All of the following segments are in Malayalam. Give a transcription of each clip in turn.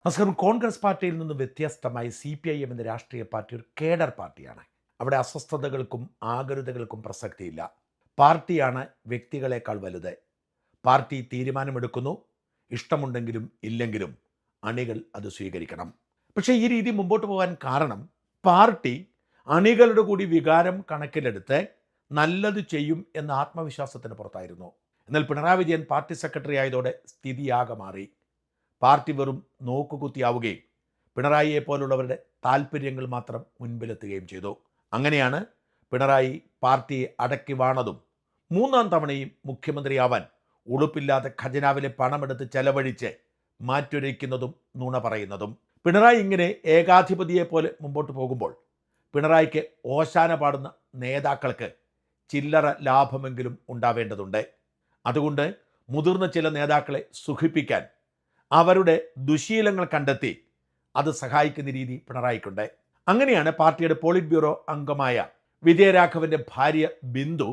നമസ്കാരം. കോൺഗ്രസ് പാർട്ടിയിൽ നിന്ന് വ്യത്യസ്തമായി CPIM എന്ന രാഷ്ട്രീയ പാർട്ടി ഒരു കേഡർ പാർട്ടിയാണ്. അവിടെ അസ്വസ്ഥതകൾക്കും ആകുലതകൾക്കും പ്രസക്തിയില്ല. പാർട്ടിയാണ് വ്യക്തികളെക്കാൾ വലുത്. പാർട്ടി തീരുമാനമെടുക്കുന്നു. ഇഷ്ടമുണ്ടെങ്കിലും ഇല്ലെങ്കിലും അണികൾ അത് സ്വീകരിക്കണം. പക്ഷേ ഈ രീതി മുമ്പോട്ട് പോകാൻ കാരണം പാർട്ടി അണികളുടെ കൂടി വികാരം കണക്കിലെടുത്ത് നല്ലത് ചെയ്യും എന്ന ആത്മവിശ്വാസത്തിന് പുറത്തായിരുന്നു. എന്നാൽ പിണറായി വിജയൻ പാർട്ടി സെക്രട്ടറി ആയതോടെ സ്ഥിതിയാകെ മാറി. പാർട്ടി വെറും നോക്കുകുത്തിയാവുകയും പിണറായിയെ പോലുള്ളവരുടെ താല്പര്യങ്ങൾ മാത്രം മുൻപിലെത്തുകയും ചെയ്തു. അങ്ങനെയാണ് പിണറായി പാർട്ടിയെ അടക്കി വാണതും മൂന്നാം തവണയും മുഖ്യമന്ത്രിയാവാൻ ഉളുപ്പില്ലാതെ ഖജനാവിലെ പണമെടുത്ത് ചെലവഴിച്ച് മാറ്റുരയ്ക്കുന്നതും നുണ പറയുന്നതും. പിണറായി ഇങ്ങനെ ഏകാധിപതിയെ പോലെ മുമ്പോട്ട് പോകുമ്പോൾ പിണറായിക്ക് ഓശാന പാടുന്ന നേതാക്കൾക്ക് ചില്ലറ ലാഭമെങ്കിലും ഉണ്ടാവേണ്ടതുണ്ട്. അതുകൊണ്ട് മുതിർന്ന ചില നേതാക്കളെ സുഖിപ്പിക്കാൻ അവരുടെ ദുശീലങ്ങൾ കണ്ടെത്തി അത് സഹായിക്കുന്ന രീതി പിണറായിക്കുണ്ട്. അങ്ങനെയാണ് പാർട്ടിയുടെ പോളിറ്റ് ബ്യൂറോ അംഗമായ വിജയരാഘവന്റെ ഭാര്യ ബിന്ദു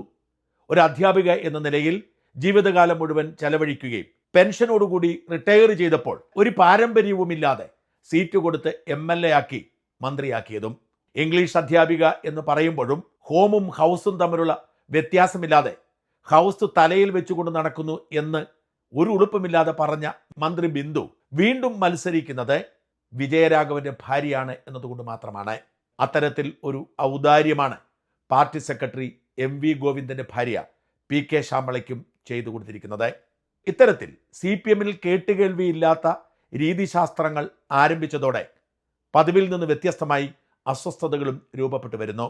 ഒരു അധ്യാപിക എന്ന നിലയിൽ ജീവിതകാലം മുഴുവൻ ചെലവഴിക്കുകയും പെൻഷനോടുകൂടി റിട്ടയർ ചെയ്തപ്പോൾ ഒരു പാരമ്പര്യവുമില്ലാതെ സീറ്റ് കൊടുത്ത് MLA ആക്കി മന്ത്രിയാക്കിയതും. ഇംഗ്ലീഷ് അധ്യാപിക എന്ന് പറയുമ്പോഴും ഹോമും ഹൗസും തമ്മിലുള്ള വ്യത്യാസമില്ലാതെ ഹൗസ് തലയിൽ വെച്ചുകൊണ്ട് നടക്കുന്നു എന്ന് ഒരു ഉളുപ്പുമില്ലാതെ പറഞ്ഞ മന്ത്രി ബിന്ദു വീണ്ടും മത്സരിക്കുന്നത് വിജയരാഘവന്റെ ഭാര്യയാണ് എന്നതുകൊണ്ട് മാത്രമാണ്. അത്തരത്തിൽ ഒരു ഔദാര്യമാണ് പാർട്ടി സെക്രട്ടറി MV ഗോവിന്ദന്റെ ഭാര്യ PK ശ്യാമളയ്ക്കും ചെയ്തു കൊടുത്തിരിക്കുന്നത്. ഇത്തരത്തിൽ CPM-ൽ കേട്ടുകേൾവിയില്ലാത്ത രീതിശാസ്ത്രങ്ങൾ ആരംഭിച്ചതോടെ പതിവിൽ നിന്ന് വ്യത്യസ്തമായി അസ്വസ്ഥതകളും രൂപപ്പെട്ടു വരുന്നു.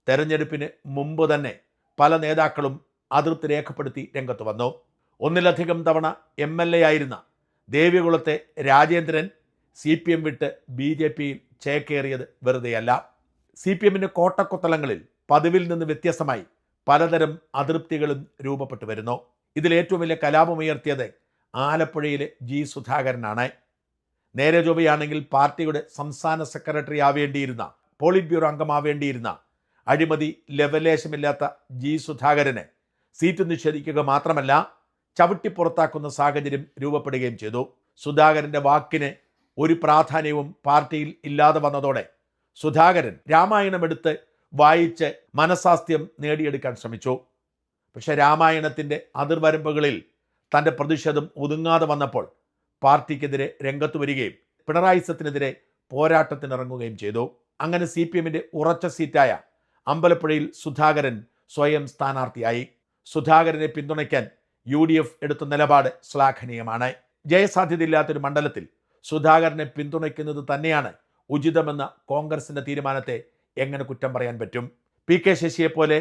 തെരഞ്ഞെടുപ്പിന് മുമ്പ് തന്നെ പല നേതാക്കളും അതൃപ്തി രേഖപ്പെടുത്തി രംഗത്ത് വന്നു. ഒന്നിലധികം തവണ MLA ആയിരുന്ന ദേവികുളത്തെ രാജേന്ദ്രൻ CPM വിട്ട് BJPയിൽ ചേക്കേറിയത് വെറുതെയല്ല. CPM-ന്റെ കോട്ടക്കൊത്തളങ്ങളിൽ പതിവിൽ നിന്ന് വ്യത്യസ്തമായി പലതരം അതൃപ്തികളും രൂപപ്പെട്ടു വരുന്നു. ഇതിലേറ്റവും വലിയ കലാപമുയർത്തിയത് ആലപ്പുഴയിലെ G സുധാകരനാണ്. നേരെ ചൊവ്വയാണെങ്കിൽ പാർട്ടിയുടെ സംസ്ഥാന സെക്രട്ടറി ആവേണ്ടിയിരുന്ന, പോളിറ്റ് ബ്യൂറോ അംഗമാവേണ്ടിയിരുന്ന അഴിമതി ലെവലേശമില്ലാത്ത G സുധാകരന് സീറ്റ് നിഷേധിക്കുക മാത്രമല്ല ചവിട്ടിപ്പുറത്താക്കുന്ന സാഹചര്യം രൂപപ്പെടുകയും ചെയ്തു. സുധാകരന്റെ വാക്കിന് ഒരു പ്രാധാന്യവും പാർട്ടിയിൽ ഇല്ലാതെ വന്നതോടെ സുധാകരൻ രാമായണം എടുത്ത് വായിച്ച് മനസാസ്ഥ്യം നേടിയെടുക്കാൻ ശ്രമിച്ചു. പക്ഷെ രാമായണത്തിൻ്റെ അതിർവരമ്പുകളിൽ തൻ്റെ പ്രതിഷേധം ഒതുങ്ങാതെ വന്നപ്പോൾ പാർട്ടിക്കെതിരെ രംഗത്ത് വരികയും പിണറായിസത്തിനെതിരെ പോരാട്ടത്തിനിറങ്ങുകയും ചെയ്തു. അങ്ങനെ CPM-ന്റെ ഉറച്ച സീറ്റായ അമ്പലപ്പുഴയിൽ സുധാകരൻ സ്വയം സ്ഥാനാർത്ഥിയായി. സുധാകരനെ പിന്തുണയ്ക്കാൻ UDF എടുത്ത നിലപാട് ശ്ലാഘനീയമാണ്. ജയസാധ്യതയില്ലാത്തൊരു മണ്ഡലത്തിൽ സുധാകരനെ പിന്തുണയ്ക്കുന്നത് തന്നെയാണ് ഉചിതമെന്ന കോൺഗ്രസിന്റെ തീരുമാനത്തെ എങ്ങനെ കുറ്റം പറയാൻ പറ്റും? PK ശശിയെപ്പോലെ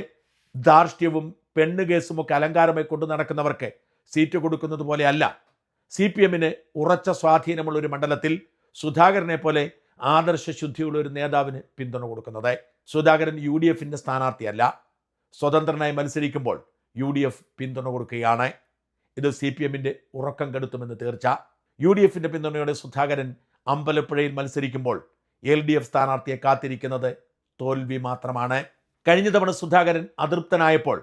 ധാർഷ്ട്യവും പെണ്ണുകേസുമൊക്കെ അലങ്കാരമായി കൊണ്ടു നടക്കുന്നവർക്ക് സീറ്റ് കൊടുക്കുന്നത് പോലെയല്ല CPM-ന് ഉറച്ച സ്വാധീനമുള്ള ഒരു മണ്ഡലത്തിൽ സുധാകരനെ പോലെ ആദർശ ശുദ്ധിയുള്ള ഒരു നേതാവിന് പിന്തുണ കൊടുക്കുന്നത്. സുധാകരൻ UDF-ന്റെ സ്ഥാനാർത്ഥിയല്ല. സ്വതന്ത്രനായി മത്സരിക്കുമ്പോൾ UDF പിന്തുണ കൊടുക്കുകയാണ്. ഇത് CPM-ന്റെ ഉറക്കം കെടുത്തുമെന്ന് തീർച്ച. UDF-ന്റെ പിന്തുണയോടെ സുധാകരൻ അമ്പലപ്പുഴയിൽ മത്സരിക്കുമ്പോൾ LDF സ്ഥാനാർത്ഥിയെ കാത്തിരിക്കുന്നത് തോൽവി മാത്രമാണ്. കഴിഞ്ഞ തവണ സുധാകരൻ അതൃപ്തനായപ്പോൾ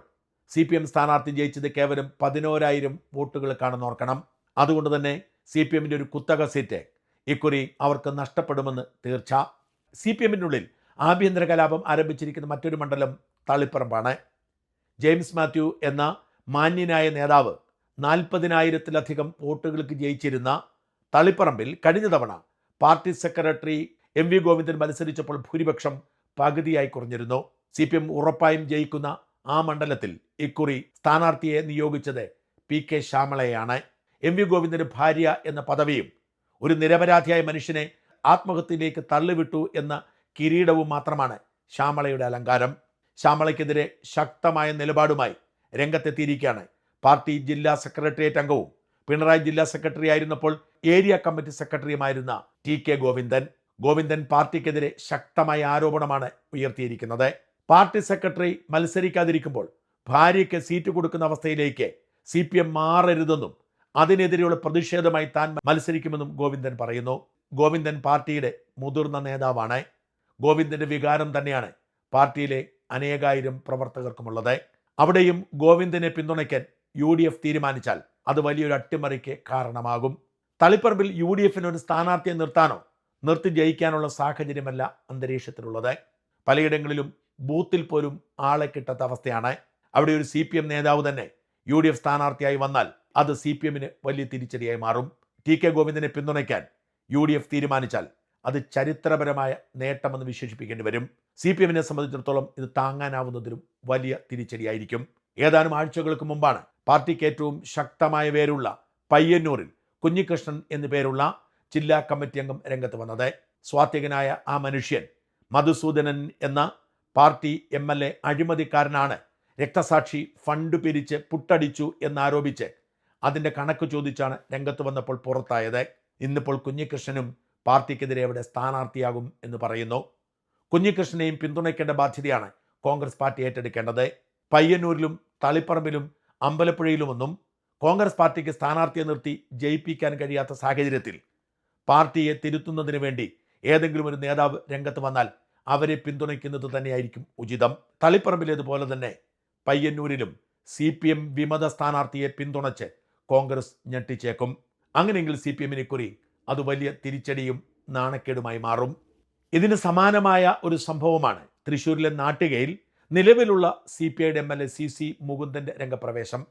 CPM സ്ഥാനാർത്ഥി ജയിച്ചത് കേവലം 11,000 വോട്ടുകൾക്കാണെന്ന് ഓർക്കണം. അതുകൊണ്ട് തന്നെ CPM-ന്റെ ഒരു കുത്തക സീറ്റ് ഇക്കുറി അവർക്ക് നഷ്ടപ്പെടുമെന്ന് തീർച്ച. CPM-നുള്ളിൽ ആഭ്യന്തര കലാപം ആരംഭിച്ചിരിക്കുന്ന മറ്റൊരു മണ്ഡലം തളിപ്പറമ്പാണ്. ജെയിംസ് മാത്യു എന്ന മാന്യനായ നേതാവ് 40,000-ലധികം വോട്ടുകൾക്ക് ജയിച്ചിരുന്ന തളിപ്പറമ്പിൽ കഴിഞ്ഞ തവണ പാർട്ടി സെക്രട്ടറി MV ഗോവിന്ദൻ മത്സരിച്ചപ്പോൾ ഭൂരിപക്ഷം പകുതിയായി കുറഞ്ഞിരുന്നു. CPM ഉറപ്പായും ജയിക്കുന്ന ആ മണ്ഡലത്തിൽ ഇക്കുറി സ്ഥാനാർത്ഥിയെ നിയോഗിച്ചത് PK ശ്യാമളയാണ്. MV ഗോവിന്ദന്റെ ഭാര്യ എന്ന പദവിയും ഒരു നിരപരാധിയായ മനുഷ്യനെ ആത്മഹത്യയിലേക്ക് തള്ളിവിട്ടു എന്ന കിരീടവും മാത്രമാണ് ശ്യാമളയുടെ അലങ്കാരം. ശ്യാമളയ്ക്കെതിരെ ശക്തമായ നിലപാടുമായി രംഗത്തെത്തിയിരിക്കുകയാണ് പാർട്ടി ജില്ലാ സെക്രട്ടേറിയറ്റ് അംഗവും പിണറായി ജില്ലാ സെക്രട്ടറി ആയിരുന്നപ്പോൾ ഏരിയ കമ്മിറ്റി സെക്രട്ടറിയുമായിരുന്ന TK ഗോവിന്ദൻ. ഗോവിന്ദൻ പാർട്ടിക്കെതിരെ ശക്തമായ ആരോപണമാണ് ഉയർത്തിയിരിക്കുന്നത്. പാർട്ടി സെക്രട്ടറി മത്സരിക്കാതിരിക്കുമ്പോൾ ഭാര്യയ്ക്ക് സീറ്റ് കൊടുക്കുന്ന അവസ്ഥയിലേക്ക് CPM മാറരുതെന്നും അതിനെതിരെയുള്ള പ്രതിഷേധമായി താൻ മത്സരിക്കുമെന്നും ഗോവിന്ദൻ പറയുന്നു. ഗോവിന്ദൻ പാർട്ടിയുടെ മുതിർന്ന നേതാവാണ്. ഗോവിന്ദന്റെ വികാരം തന്നെയാണ് പാർട്ടിയിലെ അനേകായിരം പ്രവർത്തകർക്കുമുള്ളത്. അവിടെയും ഗോവിന്ദനെ പിന്തുണയ്ക്കാൻ UDF തീരുമാനിച്ചാൽ അത് വലിയൊരു അട്ടിമറിക്ക് കാരണമാകും. തളിപ്പറമ്പിൽ UDF ഒരു സ്ഥാനാർത്ഥിയെ നിർത്താനോ നിർത്തി ജയിക്കാനുള്ള സാഹചര്യമല്ല അന്തരീക്ഷത്തിലുള്ളത്. പലയിടങ്ങളിലും ബൂത്തിൽ പോലും ആളെ കിട്ടാത്ത അവസ്ഥയാണ്. അവിടെ ഒരു CPM നേതാവ് തന്നെ UDF സ്ഥാനാർത്ഥിയായി വന്നാൽ അത് CPMന് വലിയ തിരിച്ചടിയായി മാറും. TK ഗോവിന്ദനെ പിന്തുണയ്ക്കാൻ UDF തീരുമാനിച്ചാൽ അത് ചരിത്രപരമായ നേട്ടമെന്ന് വിശേഷിപ്പിക്കേണ്ടി വരും. CPMനെ സംബന്ധിച്ചിടത്തോളം ഇത് താങ്ങാനാവുന്നതിലും വലിയ തിരിച്ചടിയായിരിക്കും. ഏതാനും ആഴ്ചകൾക്ക് മുമ്പാണ് പാർട്ടിക്ക് ഏറ്റവും ശക്തമായ വേരുള്ള പയ്യന്നൂരിൽ കുഞ്ഞികൃഷ്ണൻ എന്നു പേരുള്ള ജില്ലാ കമ്മിറ്റി അംഗം രംഗത്ത് വന്നത്. സ്വാത്വികനായ ആ മനുഷ്യൻ മധുസൂദനൻ എന്ന പാർട്ടി MLA അഴിമതിക്കാരനാണ്, രക്തസാക്ഷി ഫണ്ട് പിരിച്ച് പുട്ടടിച്ചു എന്നാരോപിച്ച് അതിൻ്റെ കണക്ക് ചോദിച്ചാണ് രംഗത്ത് വന്നപ്പോൾ പുറത്തായത്. ഇന്നിപ്പോൾ കുഞ്ഞികൃഷ്ണനും പാർട്ടിക്കെതിരെ അവിടെ സ്ഥാനാർത്ഥിയാകും എന്ന് പറയുന്നു. കുഞ്ഞികൃഷ്ണനെയും പിന്തുണയ്ക്കേണ്ട ബാധ്യതയാണ് കോൺഗ്രസ് പാർട്ടി ഏറ്റെടുക്കേണ്ടത്. പയ്യന്നൂരിലും തളിപ്പറമ്പിലും അമ്പലപ്പുഴയിലുമൊന്നും കോൺഗ്രസ് പാർട്ടിക്ക് സ്ഥാനാർത്ഥിയെ നിർത്തി ജയിപ്പിക്കാൻ കഴിയാത്ത സാഹചര്യത്തിൽ പാർട്ടിയെ തിരുത്തുന്നതിന് വേണ്ടി ഏതെങ്കിലും ഒരു നേതാവ് രംഗത്ത് വന്നാൽ അവരെ പിന്തുണയ്ക്കുന്നത് തന്നെയായിരിക്കും ഉചിതം. തളിപ്പറമ്പിലേതുപോലെ തന്നെ പയ്യന്നൂരിലും CPM വിമത സ്ഥാനാർത്ഥിയെ പിന്തുണച്ച് കോൺഗ്രസ് ഞെട്ടിച്ചേക്കും. അങ്ങനെയെങ്കിൽ CPMനെ കുറി അത് വലിയ തിരിച്ചടിയും നാണക്കേടുമായി മാറും. ഇതിന് സമാനമായ ഒരു സംഭവമാണ് തൃശ്ശൂരിലെ നാട്ടികയിൽ നിലവിലുള്ള CPIയുടെ MLA CC മുകുന്ദൻ്റെ രംഗപ്രവേശം.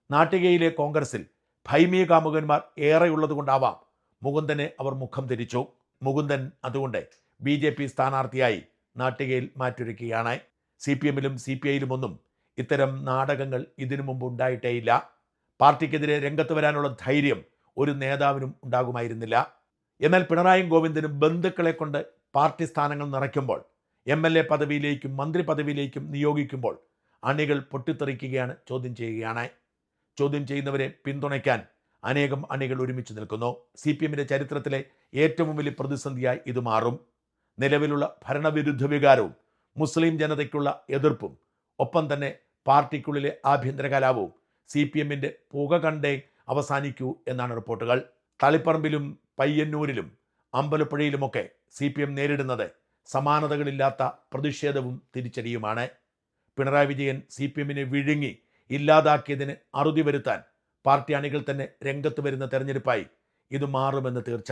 നാട്ടികയിലെ കോൺഗ്രസിൽ ഭൈമീ കാമുകന്മാർ ഏറെയുള്ളതുകൊണ്ടാവാം മുകുന്ദനെ അവർ മുഖം തിരിച്ചു. മുകുന്ദൻ അതുകൊണ്ട് BJP സ്ഥാനാർത്ഥിയായി നാട്ടികയിൽ മാറ്റൊരുക്കുകയാണ്. CPMലും CPIയിലും ഒന്നും ഇത്തരം നാടകങ്ങൾ ഇതിനു മുമ്പ് ഉണ്ടായിട്ടേയില്ല. പാർട്ടിക്കെതിരെ രംഗത്ത് വരാനുള്ള ധൈര്യം ഒരു നേതാവിനും ഉണ്ടാകുമായിരുന്നില്ല. എന്നാൽ പിണറായിയും ഗോവിന്ദനും ബന്ധുക്കളെ കൊണ്ട് പാർട്ടി സ്ഥാനങ്ങൾ നിറയ്ക്കുമ്പോൾ, MLA പദവിയിലേക്കും മന്ത്രി പദവിയിലേക്കും നിയോഗിക്കുമ്പോൾ അണികൾ പൊട്ടിത്തെറിക്കുകയാണ്, ചോദ്യം ചെയ്യുകയാണ്. ചോദ്യം ചെയ്യുന്നവരെ പിന്തുണയ്ക്കാൻ അനേകം അണികൾ ഒരുമിച്ച് നിൽക്കുന്നു. CPMന്റെ ചരിത്രത്തിലെ ഏറ്റവും വലിയ പ്രതിസന്ധിയായി ഇത് മാറും. നിലവിലുള്ള ഭരണവിരുദ്ധ വികാരവും മുസ്ലിം ജനതയ്ക്കുള്ള എതിർപ്പും ഒപ്പം തന്നെ പാർട്ടിക്കുള്ളിലെ ആഭ്യന്തര കലാപവും CPMന്റെ പുക കണ്ടേ അവസാനിക്കൂ എന്നാണ് റിപ്പോർട്ടുകൾ. തളിപ്പറമ്പിലും പയ്യന്നൂരിലും അമ്പലപ്പുഴയിലുമൊക്കെ CPM നേരിടുന്നത് സമാനതകളില്ലാത്ത പ്രതിഷേധവും തിരിച്ചടിയുമാണ്. പിണറായി വിജയൻ CPMനെ വിഴുങ്ങി ഇല്ലാതാക്കിയതിന് അറുതി വരുത്താൻ പാർട്ടി അണികൾ തന്നെ രംഗത്ത് വരുന്ന തെരഞ്ഞെടുപ്പായി ഇത് മാറുമെന്ന് തീർച്ച.